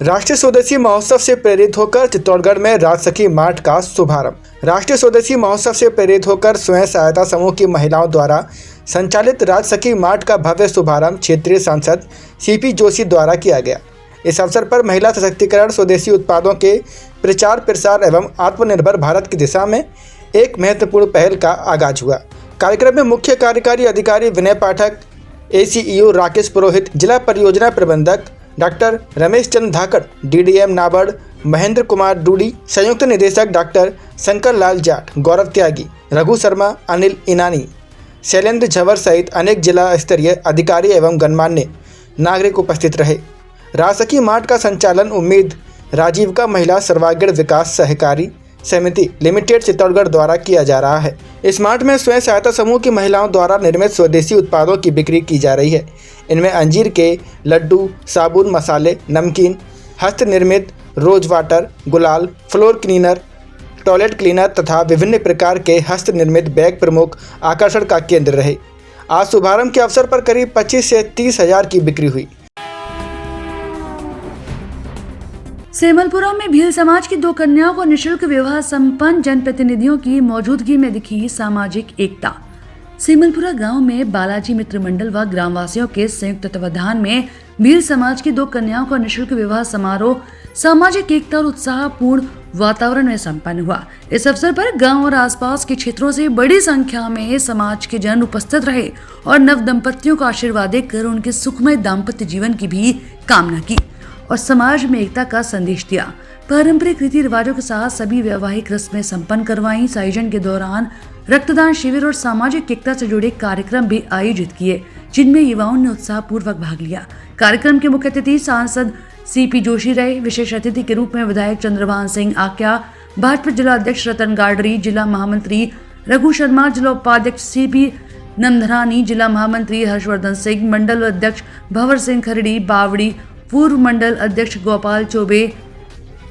राष्ट्रीय स्वदेशी महोत्सव से प्रेरित होकर चित्तौड़गढ़ में राजसखी मार्ट का शुभारंभ। राष्ट्रीय स्वदेशी महोत्सव से प्रेरित होकर स्वयं सहायता समूह की महिलाओं द्वारा संचालित राजसखी मार्ट का भव्य शुभारंभ क्षेत्रीय सांसद सीपी जोशी द्वारा किया गया। इस अवसर पर महिला सशक्तिकरण, स्वदेशी उत्पादों के प्रचार प्रसार एवं आत्मनिर्भर भारत की दिशा में एक महत्वपूर्ण पहल का आगाज हुआ। कार्यक्रम में मुख्य कार्यकारी अधिकारी विनय पाठक, ACEO राकेश पुरोहित, जिला परियोजना प्रबंधक डॉक्टर रमेश चंद्र धाकड़, DDM नाबार्ड महेंद्र कुमार डूडी, संयुक्त निदेशक डॉक्टर शंकर लाल जाट, गौरव त्यागी, रघु शर्मा, अनिल इनानी, शैलेंद्र झंवर सहित अनेक जिला स्तरीय अधिकारी एवं गणमान्य नागरिक उपस्थित रहे। राजसखी मार्ट का संचालन उम्मीद राजीविका महिला सर्वांगीण विकास सहकारी समिति लिमिटेड चित्तौड़गढ़ द्वारा किया जा रहा है। इस मार्ट में स्वयं सहायता समूह की महिलाओं द्वारा निर्मित स्वदेशी उत्पादों की बिक्री की जा रही है। इनमें अंजीर के लड्डू, साबुन, मसाले, नमकीन, हस्त निर्मित रोज वाटर, गुलाल, फ्लोर क्लीनर, टॉयलेट क्लीनर तथा विभिन्न प्रकार के हस्त निर्मित बैग प्रमुख आकर्षण का केंद्र रहे। आज शुभारंभ के अवसर पर करीब 25 से 30 हजार की बिक्री हुई। सेमलपुरा में भील समाज की 2 कन्याओं को निःशुल्क विवाह संपन्न, जनप्रतिनिधियों की मौजूदगी में दिखी सामाजिक एकता। सेमलपुरा गांव में बालाजी मित्र मंडल व ग्रामवासियों के संयुक्त तत्वाधान में भील समाज की 2 कन्याओं का निःशुल्क विवाह समारोह सामाजिक एकता और उत्साहपूर्ण वातावरण में संपन्न हुआ। इस अवसर पर गांव और आसपास के क्षेत्रों से बड़ी संख्या में समाज के जन उपस्थित रहे और नव दंपतियों का आशीर्वाद देकर उनके सुखमय दाम्पत्य जीवन की भी कामना की और समाज में एकता का संदेश दिया। पारंपरिक रीति रिवाजों के साथ सभी वैवाहिक रस्में संपन्न करवाई। इस आयोजन के दौरान रक्तदान शिविर और सामाजिक एकता से जुड़े कार्यक्रम भी आयोजित किए, जिनमें युवाओं ने उत्साहपूर्वक भाग लिया। कार्यक्रम के मुख्य अतिथि सांसद सीपी जोशी रहे। विशेष अतिथि के रूप में विधायक चंद्रभान सिंह आक्या, भाजपा जिला अध्यक्ष रतन गाडरी, जिला महामंत्री रघु शर्मा, जिला उपाध्यक्ष CP नंदरानी, जिला महामंत्री हर्षवर्धन सिंह, मंडल अध्यक्ष भंवर सिंह खरड़ी बावड़ी, पूर्व मंडल अध्यक्ष गोपाल चौबे,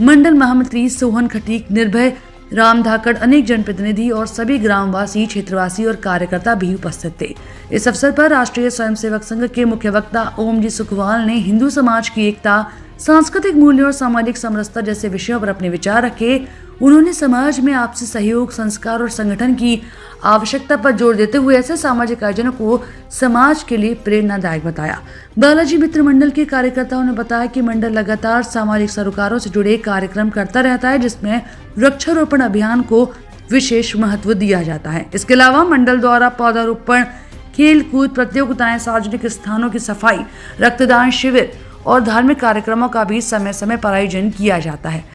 मंडल महामंत्री सोहन खटीक, निर्भय राम धाकड़, अनेक जनप्रतिनिधि और सभी ग्रामवासी, क्षेत्रवासी और कार्यकर्ता भी उपस्थित थे। इस अवसर पर राष्ट्रीय स्वयंसेवक संघ के मुख्य वक्ता ओम जी सुखवाल ने हिंदू समाज की एकता, सांस्कृतिक मूल्यों और सामाजिक समरसता जैसे विषयों पर अपने विचार रखे। उन्होंने समाज में आपसी सहयोग, संस्कार और संगठन की आवश्यकता पर जोर देते हुए ऐसे सामाजिक आयोजनों को समाज के लिए प्रेरणादायक बताया। बालाजी मित्र मंडल के कार्यकर्ताओं ने बताया कि मंडल लगातार सामाजिक सरोकारों से जुड़े कार्यक्रम करता रहता है, जिसमें वृक्षारोपण अभियान को विशेष महत्व दिया जाता है। इसके अलावा मंडल द्वारा पौधारोपण, खेल कूद प्रतियोगिताएं, सार्वजनिक स्थानों की सफाई, रक्तदान शिविर और धार्मिक कार्यक्रमों का भी समय समय पर आयोजन किया जाता है।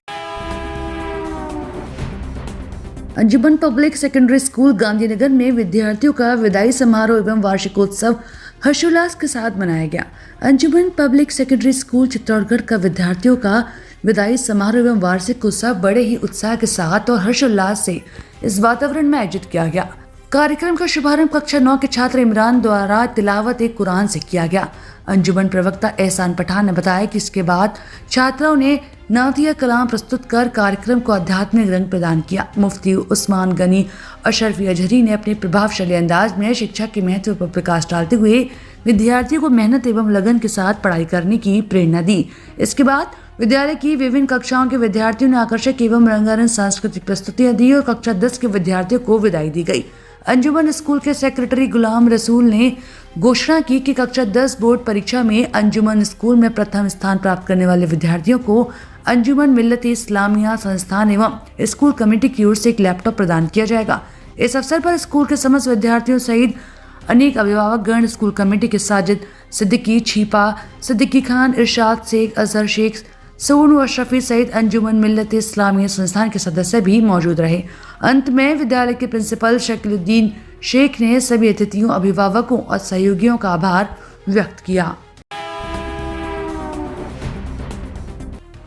अंजुमन पब्लिक सेकेंडरी स्कूल गांधीनगर में विद्यार्थियों का विदाई समारोह एवं वार्षिकोत्सव हर्षोल्लास के साथ मनाया गया। अंजुमन पब्लिक सेकेंडरी स्कूल चित्तौड़गढ़ का विद्यार्थियों का विदाई समारोह एवं वार्षिक उत्सव बड़े ही उत्साह के साथ और हर्षोल्लास से इस वातावरण में आयोजित किया गया। कार्यक्रम का शुभारंभ कक्षा 9 के छात्र इमरान द्वारा तिलावत कुरान से किया गया। अंजुमन प्रवक्ता एहसान पठान ने बताया कि इसके बाद छात्राओं ने नातिया कलाम प्रस्तुत कर कार्यक्रम को आध्यात्मिक रंग प्रदान किया। मुफ्ती उस्मान गनी अशरफी अजहरी ने अपने प्रभावशाली अंदाज में शिक्षा के महत्व पर प्रकाश डालते हुए विद्यार्थियों को मेहनत एवं लगन के साथ पढ़ाई करने की प्रेरणा दी। इसके बाद विद्यालय की विभिन्न कक्षाओं के विद्यार्थियों ने आकर्षक एवं रंगारंग सांस्कृतिक प्रस्तुतियां दी और कक्षा 10 के विद्यार्थियों को विदाई दी गई। अंजुमन स्कूल के सेक्रेटरी गुलाम रसूल ने घोषणा की कि कक्षा 10 बोर्ड परीक्षा में अंजुमन स्कूल में प्रथम स्थान प्राप्त करने वाले विद्यार्थियों को अंजुमन मिल्लत इस्लामिया संस्थान एवं स्कूल कमेटी की ओर से एक लैपटॉप प्रदान किया जाएगा। इस अवसर पर स्कूल के समस्त विद्यार्थियों सहित अनेक अभिभावक गण, स्कूल कमेटी के साजिद सिद्दीकी, छीपा सिद्दीकी खान, इरशाद शेख, अजहर शेख, सोनू अशरफी सहित अंजुमन मिल्लत इस्लामिया संस्थान के सदस्य भी मौजूद रहे। अंत में विद्यालय के प्रिंसिपल शकीलुद्दीन शेख ने सभी अतिथियों, अभिभावकों और सहयोगियों का आभार व्यक्त किया।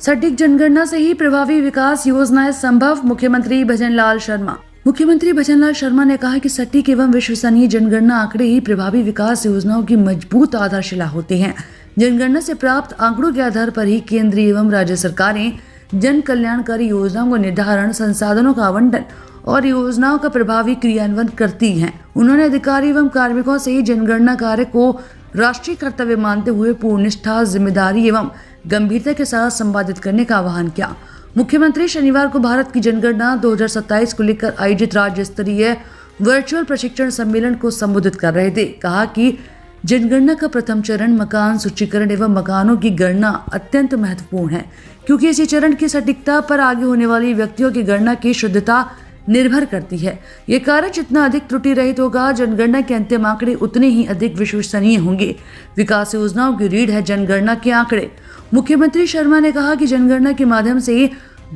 सटीक जनगणना से ही प्रभावी विकास योजनाएं संभव, मुख्यमंत्री भजनलाल शर्मा। मुख्यमंत्री भजनलाल शर्मा ने कहा कि सटीक एवं विश्वसनीय जनगणना आंकड़े ही प्रभावी विकास योजनाओं की मजबूत आधारशिला होते हैं। जनगणना से प्राप्त आंकड़ों के आधार पर ही केंद्रीय एवं राज्य सरकारें जन कल्याणकारी योजनाओं का निर्धारण, संसाधनों का आवंटन और योजनाओं का प्रभावी क्रियान्वयन करती हैं। उन्होंने अधिकारी एवं कार्मिकों से जनगणना कार्य को राष्ट्रीय कर्तव्य मानते हुए पूर्ण निष्ठा, जिम्मेदारी एवं गंभीरता के साथ संपादित करने का आह्वान किया। मुख्यमंत्री शनिवार को भारत की जनगणना 2027 को लेकर आयोजित राज्य स्तरीय वर्चुअल प्रशिक्षण सम्मेलन को संबोधित कर रहे थे। कहा कि जनगणना का प्रथम चरण मकान सूचीकरण एवं मकानों की गणना अत्यंत महत्वपूर्ण है, क्योंकि इसी चरण की सटीकता पर आगे होने वाली व्यक्तियों की गणना की शुद्धता निर्भर करती है। ये कार्य जितना अधिक त्रुटि रहित होगा, जनगणना के अंतिम आंकड़े उतने ही अधिक विश्वसनीय होंगे। विकास योजनाओं की रीढ़ है जनगणना के आंकड़े। मुख्यमंत्री शर्मा ने कहा कि जनगणना के माध्यम से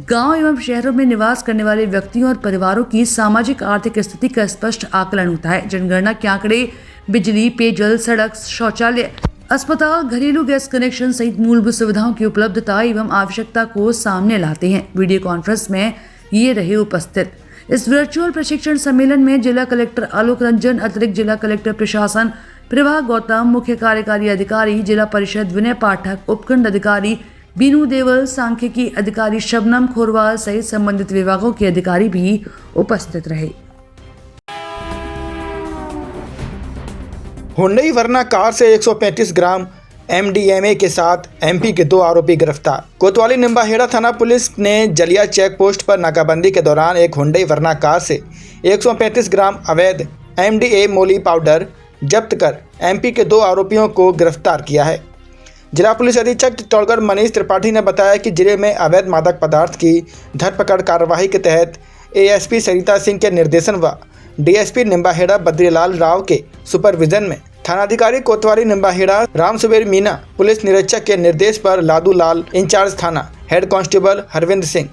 गांव एवं शहरों में निवास करने वाले व्यक्तियों और परिवारों की सामाजिक आर्थिक स्थिति का स्पष्ट आकलन होता है। जनगणना के आंकड़े बिजली, पेयजल, सड़क, शौचालय, अस्पताल, घरेलू गैस कनेक्शन सहित मूलभूत सुविधाओं की उपलब्धता एवं आवश्यकता को सामने लाते हैं। वीडियो कॉन्फ्रेंस में ये रहे उपस्थित। इस वर्चुअल प्रशिक्षण सम्मेलन में जिला कलेक्टर आलोक रंजन, अतिरिक्त जिला कलेक्टर प्रशासन प्रभा गौतम, मुख्य कार्यकारी अधिकारी जिला परिषद विनय पाठक, उपखंड अधिकारी बीनू देवल, सांख्यिकी अधिकारी शबनम खोरवाल सहित संबंधित विभागों के अधिकारी भी उपस्थित रहे। हुंडई वरना कार से 135 ग्राम MDMA के साथ MP के 2 आरोपी गिरफ्तार। कोतवाली निम्बाहेड़ा थाना पुलिस ने जलिया चेक पोस्ट पर नाकाबंदी के दौरान एक हुंडई वरना कार से 135 ग्राम अवैध MDA मोली पाउडर जब्त कर MP के 2 आरोपियों को गिरफ्तार किया है। जिला पुलिस अधीक्षक चित्तौड़गढ़ मनीष त्रिपाठी ने बताया कि जिले में अवैध मादक पदार्थ की धरपकड़ कार्रवाई के तहत ASP सरिता सिंह के निर्देशन व DSP निम्बाहेड़ा बद्रीलाल राव के सुपरविजन में थानाधिकारी कोतवाली निम्बाहेड़ा रामसुबेर मीना, पुलिस निरीक्षक के निर्देश पर लादू लाल इंचार्ज थाना, head constable Harvind Singh,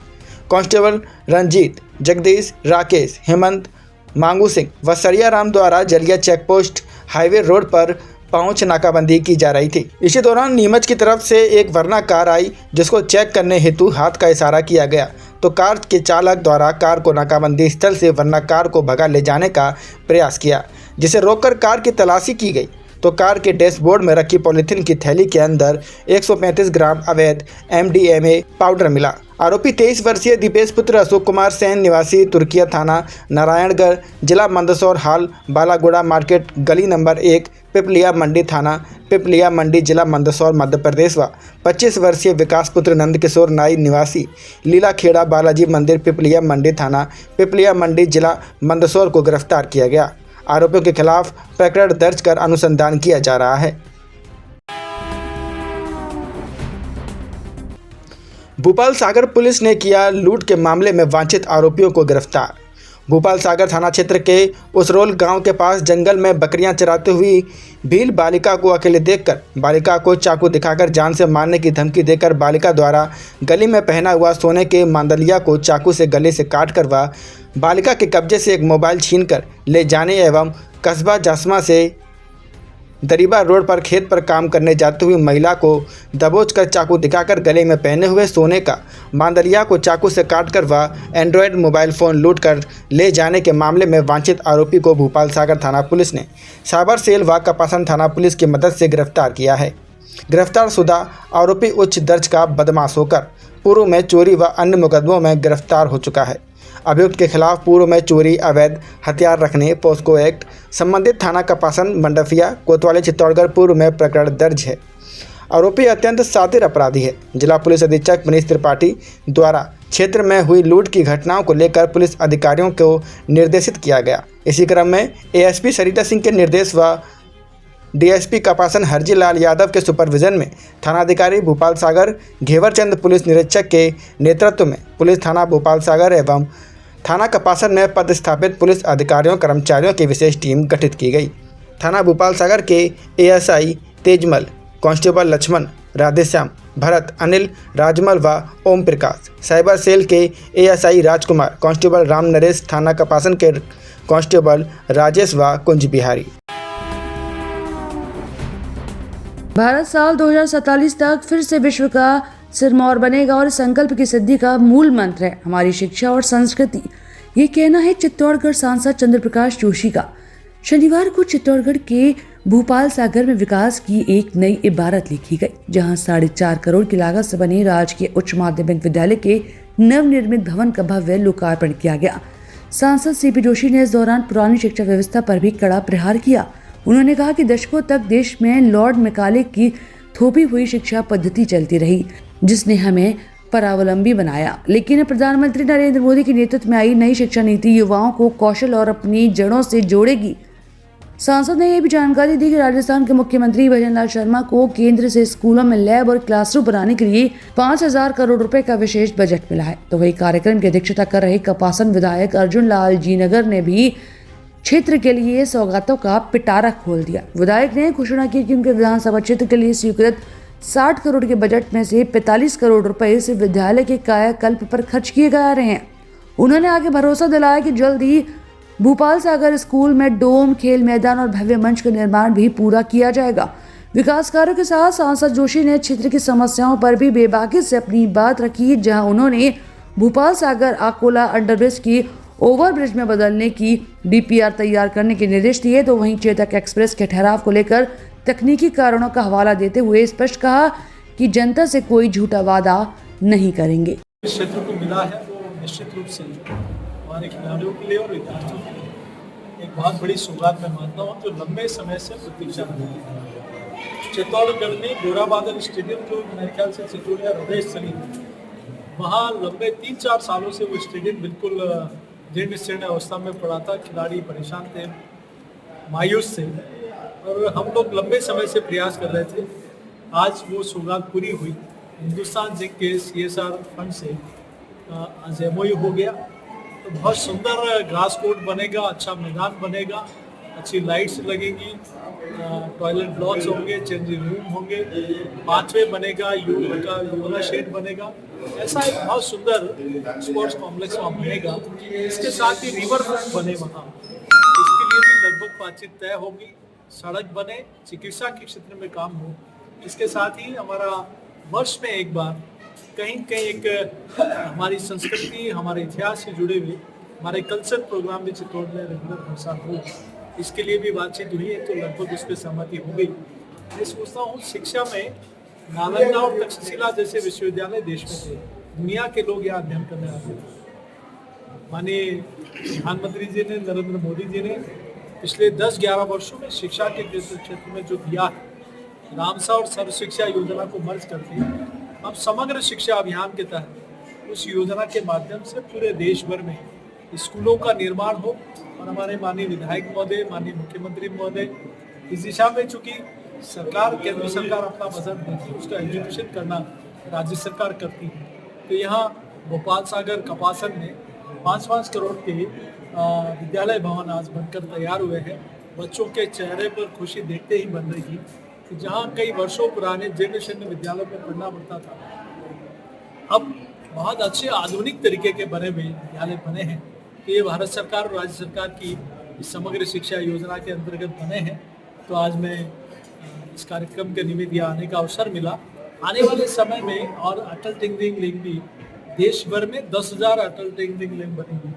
constable Ranjit, Jagdish, Rakesh, Hemant, Mangu Singh व सरिया राम द्वारा जलिया चेक पोस्ट हाईवे रोड पर पहुंच नाकाबंदी की जा रही थी। इसी दौरान नीमच की तरफ से एक वरना कार आई, जिसको चेक करने हेतु हाथ का इशारा किया गया तो कार के चालक द्वारा कार को नाकाबंदी स्थल से वरना कार को भगा ले जाने का प्रयास किया, जिसे रोककर कार की तलाशी की गई तो कार के डैशबोर्ड में रखी पॉलीथीन की थैली के अंदर 135 ग्राम अवैध MDMA पाउडर मिला। आरोपी 23 वर्षीय दीपेश पुत्र अशोक कुमार सेन निवासी तुर्किया थाना नारायणगढ़ जिला मंदसौर हाल बालागुड़ा मार्केट गली नंबर 1 पिपलिया मंडी थाना पिपलिया मंडी जिला मंदसौर मध्य प्रदेश व 25 वर्षीय विकास पुत्र नंदकिशोर नाई निवासी लीला खेड़ा बालाजी मंदिर पिपलिया मंडी थाना पिपलिया मंडी जिला मंदसौर को गिरफ्तार किया गया। आरोपियों के खिलाफ प्रकरण दर्ज कर अनुसंधान किया जा रहा है। भूपाल सागर पुलिस ने किया लूट के मामले में वांछित आरोपियों को गिरफ्तार। भूपाल सागर थाना क्षेत्र के उसरोल गांव के पास जंगल में बकरियां चराते हुई भील बालिका को अकेले देखकर बालिका को चाकू दिखाकर जान से मारने की धमकी देकर बालिका द्वारा गले में पहना हुआ सोने के मांदलिया को चाकू से गले से काट कर व बालिका के कब्जे से एक मोबाइल छीनकर ले जाने एवं कस्बा जासमा से दरीबा रोड पर खेत पर काम करने जाते हुए महिला को दबोच कर चाकू दिखाकर गले में पहने हुए सोने का मांदलिया को चाकू से काटकर व एंड्रॉयड मोबाइल फ़ोन लूट कर ले जाने के मामले में वांछित आरोपी को भूपाल सागर थाना पुलिस ने साइबर सेल व कपासन थाना पुलिस की मदद से गिरफ्तार किया है। गिरफ्तार शुदा आरोपी उच्च दर्ज का बदमाश होकर पूर्व में चोरी व अन्य मुकदमों में गिरफ्तार हो चुका है। अभियुक्त के खिलाफ पूर्व में चोरी, अवैध हथियार रखने, पोस्को एक्ट, संबंधित थाना कपासन मंडफिया कोतवाली चित्तौड़गढ़ पूर्व में प्रकरण दर्ज है। आरोपी अत्यंत शातिर अपराधी है। जिला पुलिस अधीक्षक मनीष त्रिपाठी द्वारा क्षेत्र में हुई लूट की घटनाओं को लेकर पुलिस अधिकारियों को निर्देशित किया गया। इसी क्रम में ASP सरिता सिंह के निर्देश व DSP कपासन हरजी लाल यादव के सुपरविजन में थानाधिकारी भूपाल सागर घेवरचंद पुलिस निरीक्षक के नेतृत्व में पुलिस थाना भूपाल सागर एवं थाना कपासन में पदस्थापित पुलिस अधिकारियों कर्मचारियों की विशेष टीम गठित की गई। थाना भूपाल सागर के ASI तेजमल, कांस्टेबल लक्ष्मण, राधेश्याम, भरत, अनिल, राजमल व ओम प्रकाश, साइबर सेल के ASI राजकुमार, कांस्टेबल राम नरेश, थाना कपासन के कांस्टेबल राजेश व कुंज बिहारी। भारत साल 2047 तक फिर से विश्व का सिरमौर बनेगा और इस संकल्प की सिद्धि का मूल मंत्र है हमारी शिक्षा और संस्कृति। ये कहना है चित्तौड़गढ़ सांसद चंद्र प्रकाश जोशी का। शनिवार को चित्तौड़गढ़ के भूपाल सागर में विकास की एक नई इबारत लिखी गई, जहां 4.5 करोड़ की लागत से बने राजकीय उच्च माध्यमिक विद्यालय के नवनिर्मित भवन का भव्य लोकार्पण किया गया। सांसद CP जोशी ने इस दौरान पुरानी शिक्षा व्यवस्था पर भी कड़ा प्रहार किया। उन्होंने कहा कि दशकों तक देश में लॉर्ड मैकाले की थोपी हुई शिक्षा पद्धति चलती रही, जिसने हमें परावलंबी बनाया। लेकिन प्रधानमंत्री नरेंद्र मोदी के नेतृत्व में आई नई शिक्षा नीति युवाओं को कौशल और अपनी जड़ों से जोड़ेगी। सांसद ने यह भी जानकारी दी कि राजस्थान के मुख्यमंत्री भजनलाल शर्मा को केंद्र से स्कूलों में लैब और क्लासरूम बनाने के लिए 5,000 करोड़ रुपए का विशेष बजट मिला है। तो वही कार्यक्रम की अध्यक्षता कर रहे कपासन विधायक अर्जुन लाल जीनगर ने भी क्षेत्र के लिए सौगातों का पिटारा खोल दिया। विधायक ने घोषणा की कि उनके विधानसभा क्षेत्र के लिए स्वीकृत 60 करोड़ के बजट में से 45 करोड़ रुपए इस विद्यालय के कायाकल्प पर खर्च किए जा रहे हैं। उन्होंने आगे भरोसा दिलाया कि जल्द ही भूपाल सागर स्कूल में डोम, खेल मैदान और भव्य मंच का निर्माण भी पूरा किया जाएगा। विकास कार्यों के साथ सांसद जोशी ने क्षेत्र की समस्याओं पर भी बेबाकी से अपनी बात रखी, जहां उन्होंने भूपाल सागर आकोला अंडरब्रिज की ओवरब्रिज में बदलने की डीपीआर तैयार करने के निर्देश दिए। तो वहीं चेतक एक्सप्रेस के ठहराव को लेकर तकनीकी कारणों का हवाला देते हुए स्पष्ट कहा कि जनता से कोई झूठा वादा नहीं करेंगे। इस क्षेत्र को मिला है वो निश्चित रूप से हमारे खिलाड़ियों के लिए और विद्यार्थियों के लिए एक बहुत बड़ी सौगात मैं मानता हूँ, जो लंबे समय से प्रतीक्षा कर रही है। चित्तौड़गढ़ में गोराबादल स्टेडियम, जो मेरे ख्याल से चित्तौड़गढ़ हृदय स्थली है, वहाँ लंबे 3-4 सालों से वो स्टेडियम बिल्कुल जीर्ण शीर्ण अवस्था में पड़ा था। खिलाड़ी परेशान थे, मायूस थे, और हम लोग लंबे समय से प्रयास कर रहे थे। आज वो सौगात पूरी हुई। हिंदुस्तान जिंक के CSR फंड से आज MOU हो गया। तो बहुत सुंदर ग्रास कोर्ट बनेगा, अच्छा मैदान बनेगा, अच्छी लाइट्स लगेंगी, टॉयलेट ब्लॉक्स होंगे, चेंजिंग रूम होंगे, पाथवे बनेगा, योगा शेड बनेगा। ऐसा एक बहुत सुंदर स्पोर्ट्स कॉम्प्लेक्स वहाँ बनेगा। इसके साथ ही रिवर फ्रंट बने वहाँ, इसके लिए भी लगभग बातचीत तय होगी। सड़क बने, चिकित्सा के क्षेत्र में काम हो। इसके साथ ही हमारा वर्ष में एक बार कहीं एक हमारी संस्कृति, हमारे इतिहास से जुड़े हुए हमारे कल्चर प्रोग्राम भी चित्तौड़ में रेगुलर हर साल हो, इसके लिए भी बातचीत हुई है। तो लगभग उस पर सहमति हो गई। मैं सोचता हूँ शिक्षा में नालंदा और तक्षशिला जैसे विश्वविद्यालय देश में थे, दुनिया के लोग यहाँ अध्ययन करने आते थे। माननीय प्रधानमंत्री जी ने, नरेंद्र मोदी जी ने पिछले 10-11 वर्षों में शिक्षा के क्षेत्र में जो दिया है, रामसा और सर्व शिक्षा योजना को मर्ज करके अब समग्र शिक्षा अभियान के तहत उस योजना के माध्यम से पूरे देश भर में स्कूलों का निर्माण हो। और हमारे माननीय विधायक महोदय, माननीय मुख्यमंत्री महोदय इस दिशा में, चूंकि सरकार, केंद्र सरकार अपना बजट देती है, उसका एग्जीक्यूशन करना राज्य सरकार करती है। तो यहाँ भोपाल सागर कपासन में 5-5 करोड़ के विद्यालय भवन आज बनकर तैयार हुए हैं। बच्चों के चेहरे पर खुशी देखते ही बन रही थी कि जहाँ कई वर्षों पुराने जीर्ण शीर्ण विद्यालयों में पढ़ना पड़ता था, अब बहुत अच्छे आधुनिक तरीके के बने हुए विद्यालय बने हैं। तो ये भारत सरकार और राज्य सरकार की इस समग्र शिक्षा योजना के अंतर्गत बने हैं। तो आज मैं इस कार्यक्रम के निमित्त यहाँ आने का अवसर मिला। आने वाले समय में और अटल टिंकरिंग लैब भी देश भर में 10,000 अटल टिंकरिंग लैब बनेंगी।